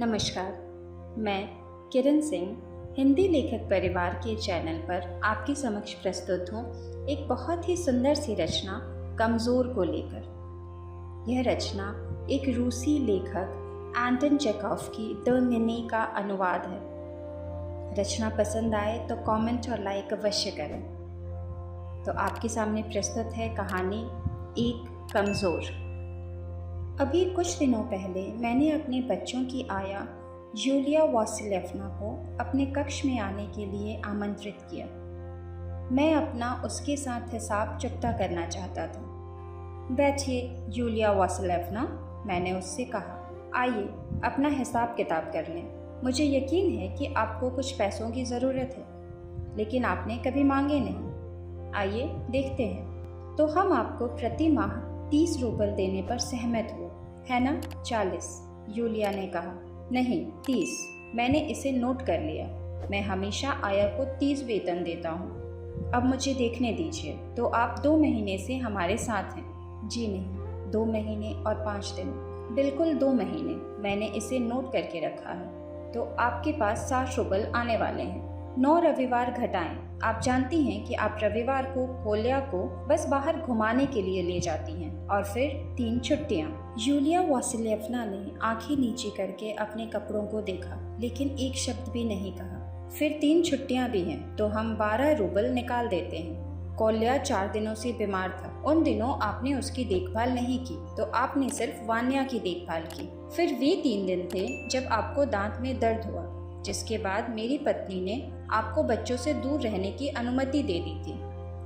नमस्कार, मैं किरण सिंह हिंदी लेखक परिवार के चैनल पर आपके समक्ष प्रस्तुत हूँ एक बहुत ही सुंदर सी रचना कमज़ोर को लेकर। यह रचना एक रूसी लेखक एंटन चेखव की द निने का अनुवाद है। रचना पसंद आए तो कमेंट और लाइक अवश्य करें। तो आपके सामने प्रस्तुत है कहानी एक कमज़ोर। अभी कुछ दिनों पहले मैंने अपने बच्चों की आया यूलिया वासिलिएव्ना को अपने कक्ष में आने के लिए आमंत्रित किया। मैं अपना उसके साथ हिसाब चुकता करना चाहता था। बैठिए यूलिया वासिलिएव्ना, मैंने उससे कहा, आइए अपना हिसाब किताब कर लें। मुझे यकीन है कि आपको कुछ पैसों की ज़रूरत है, लेकिन आपने कभी मांगे नहीं। आइए देखते हैं। तो हम आपको प्रति माह 30 रूबल देने पर सहमत हुए, है ना? 40, यूलिया ने कहा। नहीं, 30, मैंने इसे नोट कर लिया। मैं हमेशा आया को 30 वेतन देता हूँ। अब मुझे देखने दीजिए। तो आप 2 महीने से हमारे साथ हैं? जी नहीं, 2 महीने और 5 दिन। बिल्कुल 2 महीने, मैंने इसे नोट करके रखा है। तो आपके पास 60 रूबल आने वाले हैं। 9 रविवार घटाएं। आप जानती हैं कि आप रविवार को कोल्या को बस बाहर घुमाने के लिए ले जाती हैं, और फिर 3 छुट्टियां। यूलिया वासिलिएव्ना ने आंखें नीचे करके अपने कपड़ों को देखा, लेकिन एक शब्द भी नहीं कहा। फिर 3 छुट्टियां भी हैं, तो हम 12 रूबल निकाल देते हैं। कोल्या 4 दिनों से बीमार था। उन दिनों आपने उसकी देखभाल नहीं की, तो आपने सिर्फ वान्या की देखभाल की। फिर वे 3 दिन थे जब आपको दांत में दर्द हुआ, जिसके बाद मेरी पत्नी ने आपको बच्चों से दूर रहने की अनुमति दे दी थी।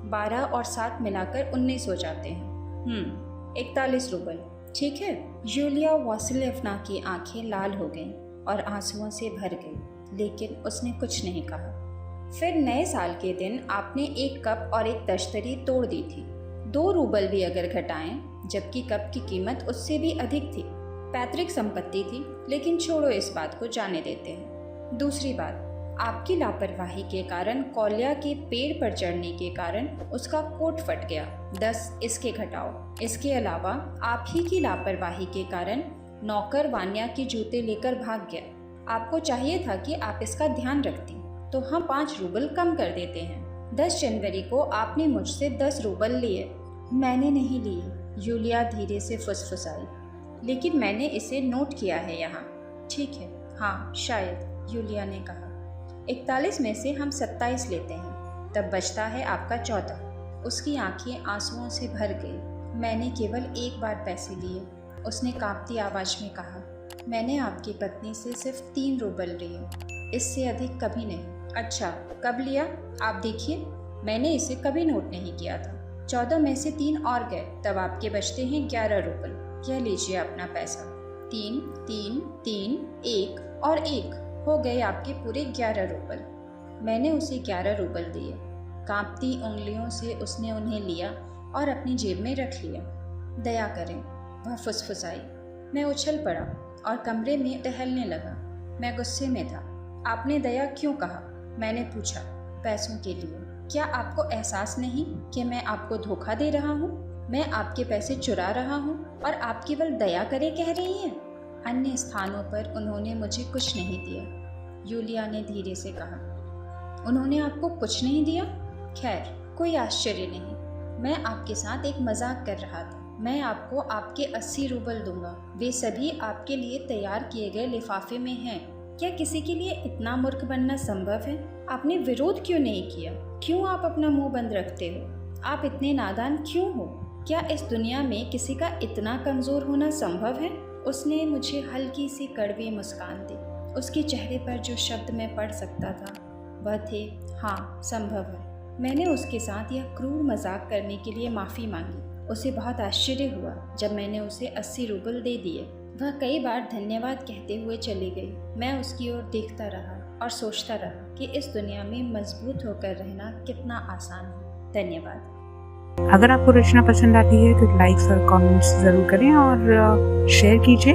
12 और 7 मिलाकर 19 हो जाते हैं। 41 रूबल, ठीक है? यूलिया वासिलिएव्ना की आंखें लाल हो गईं और आंसुओं से भर गई, लेकिन उसने कुछ नहीं कहा। फिर नए साल के दिन आपने 1 कप और 1 दश्तरी तोड़ दी थी। 2 रूबल भी अगर घटाएं, जबकि कप की कीमत उससे भी अधिक थी। पैतृक संपत्ति थी, लेकिन छोड़ो, इस बात को जाने देते हैं। दूसरी बात, आपकी लापरवाही के कारण कोल्या के पेड़ पर चढ़ने के कारण उसका कोट फट गया। 10 इसके घटाओ। इसके अलावा आप ही की लापरवाही के कारण नौकर वान्या के जूते लेकर भाग गया। आपको चाहिए था कि आप इसका ध्यान रखती, तो हम 5 रूबल कम कर देते हैं। 10 जनवरी को आपने मुझसे 10 रूबल लिए। मैंने नहीं लिए, यूलिया धीरे से फुसफुसाई, लेकिन मैंने इसे नोट किया है यहाँ। ठीक है, हाँ शायद, यूलिया ने कहा। 41 में से हम 27 लेते हैं, तब बचता है आपका 14। उसकी आंखें आंसुओं से भर गई। मैंने केवल 1 बार पैसे लिए, उसने कांपती आवाज़ में कहा। मैंने आपकी पत्नी से सिर्फ 3 रूबल लिए, इससे अधिक कभी नहीं। अच्छा, कब लिया? आप देखिए, मैंने इसे कभी नोट नहीं किया था। 14 में से 3 और गए, तब आपके बचते हैं 11 रूबल। यह लीजिए अपना पैसा। 3, 3, 3, 1 और 1 हो गए आपके पूरे 11 रूबल। मैंने उसे 11 रूबल दिए। कांपती उंगलियों से उसने उन्हें लिया और अपनी जेब में रख लिया। दया करें, वह फुसफुसाई। मैं उछल पड़ा और कमरे में टहलने लगा। मैं गुस्से में था। आपने दया क्यों कहा? मैंने पूछा। पैसों के लिए। क्या आपको एहसास नहीं कि मैं आपको धोखा दे रहा हूँ? मैं आपके पैसे चुरा रहा हूँ और आप केवल दया करे कह रही हैं? अन्य स्थानों पर उन्होंने मुझे कुछ नहीं दिया, यूलिया ने धीरे से कहा। उन्होंने आपको कुछ नहीं दिया? खैर, कोई आश्चर्य नहीं। मैं आपके साथ एक मजाक कर रहा था। मैं आपको आपके 80 रूबल दूंगा। वे सभी आपके लिए तैयार किए गए लिफाफे में हैं। क्या किसी के लिए इतना मूर्ख बनना संभव है? आपने विरोध क्यों नहीं किया? क्यों आप अपना मुंह बंद रखते हो? आप इतने नादान क्यों हो? क्या इस दुनिया में किसी का इतना कमज़ोर होना संभव है? उसने मुझे हल्की सी कड़वी मुस्कान दी। उसके चेहरे पर जो शब्द मैं पढ़ सकता था वह थे, हाँ संभव है। मैंने उसके साथ यह क्रूर मजाक करने के लिए माफ़ी मांगी। उसे बहुत आश्चर्य हुआ जब मैंने उसे 80 रूबल दे दिए। वह कई बार धन्यवाद कहते हुए चली गई। मैं उसकी ओर देखता रहा और सोचता रहा कि इस दुनिया में मजबूत होकर रहना कितना आसान है। धन्यवाद। अगर आपको रचना पसंद आती है तो लाइक्स और कमेंट्स ज़रूर करें और शेयर कीजिए।